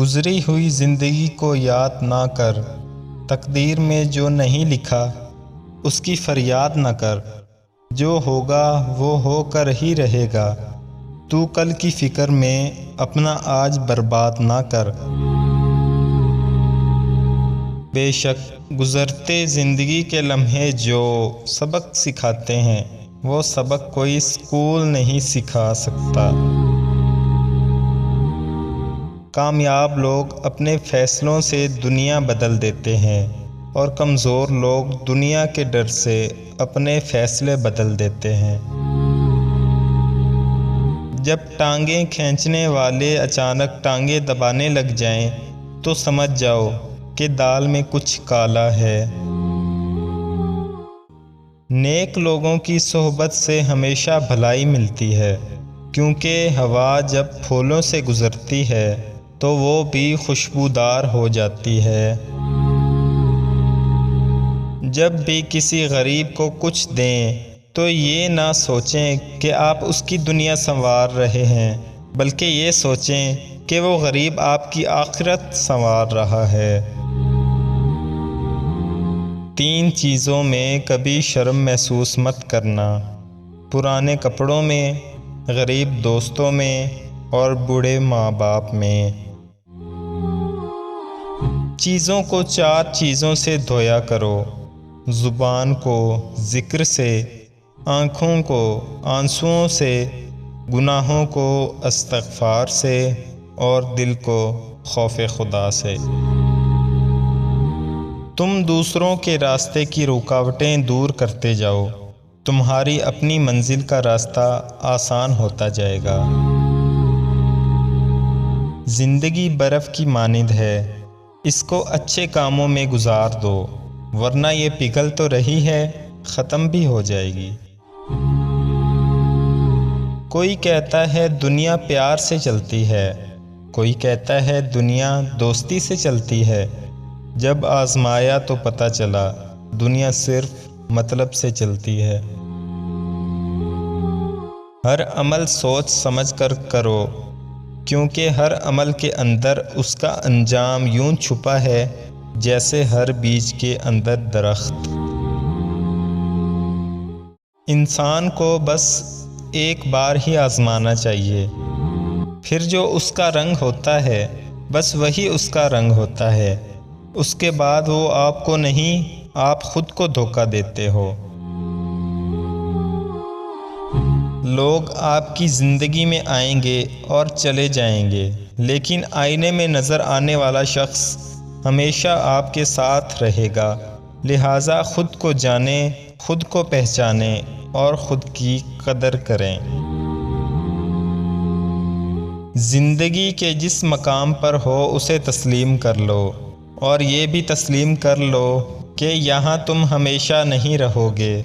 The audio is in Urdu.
گزری ہوئی زندگی کو یاد نہ کر، تقدیر میں جو نہیں لکھا اس کی فریاد نہ کر، جو ہوگا وہ ہو کر ہی رہے گا، تو کل کی فکر میں اپنا آج برباد نہ کر۔ بے شک گزرتے زندگی کے لمحے جو سبق سکھاتے ہیں، وہ سبق کوئی اسکول نہیں سکھا سکتا۔ کامیاب لوگ اپنے فیصلوں سے دنیا بدل دیتے ہیں اور کمزور لوگ دنیا کے ڈر سے اپنے فیصلے بدل دیتے ہیں۔ جب ٹانگیں کھینچنے والے اچانک ٹانگیں دبانے لگ جائیں تو سمجھ جاؤ کہ دال میں کچھ کالا ہے۔ نیک لوگوں کی صحبت سے ہمیشہ بھلائی ملتی ہے، کیونکہ ہوا جب پھولوں سے گزرتی ہے تو وہ بھی خوشبودار ہو جاتی ہے۔ جب بھی کسی غریب کو کچھ دیں تو یہ نہ سوچیں کہ آپ اس کی دنیا سنوار رہے ہیں، بلکہ یہ سوچیں کہ وہ غریب آپ کی آخرت سنوار رہا ہے۔ 3 چیزوں میں کبھی شرم محسوس مت کرنا: پرانے کپڑوں میں، غریب دوستوں میں اور بوڑھے ماں باپ میں۔ چیزوں کو 4 چیزوں سے دھویا کرو: زبان کو ذکر سے، آنکھوں کو آنسوؤں سے، گناہوں کو استغفار سے اور دل کو خوف خدا سے۔ تم دوسروں کے راستے کی رکاوٹیں دور کرتے جاؤ، تمہاری اپنی منزل کا راستہ آسان ہوتا جائے گا۔ زندگی برف کی مانند ہے، اس کو اچھے کاموں میں گزار دو، ورنہ یہ پگھل تو رہی ہے، ختم بھی ہو جائے گی۔ کوئی کہتا ہے دنیا پیار سے چلتی ہے، کوئی کہتا ہے دنیا دوستی سے چلتی ہے، جب آزمایا تو پتہ چلا دنیا صرف مطلب سے چلتی ہے۔ ہر عمل سوچ سمجھ کر کرو، کیونکہ ہر عمل کے اندر اس کا انجام یوں چھپا ہے جیسے ہر بیج کے اندر درخت۔ انسان کو بس ایک بار ہی آزمانا چاہیے، پھر جو اس کا رنگ ہوتا ہے بس وہی اس کا رنگ ہوتا ہے، اس کے بعد وہ آپ کو نہیں، آپ خود کو دھوکہ دیتے ہو۔ لوگ آپ کی زندگی میں آئیں گے اور چلے جائیں گے، لیکن آئینے میں نظر آنے والا شخص ہمیشہ آپ کے ساتھ رہے گا، لہٰذا خود کو جانیں، خود کو پہچانیں اور خود کی قدر کریں۔ زندگی کے جس مقام پر ہو اسے تسلیم کر لو، اور یہ بھی تسلیم کر لو کہ یہاں تم ہمیشہ نہیں رہو گے،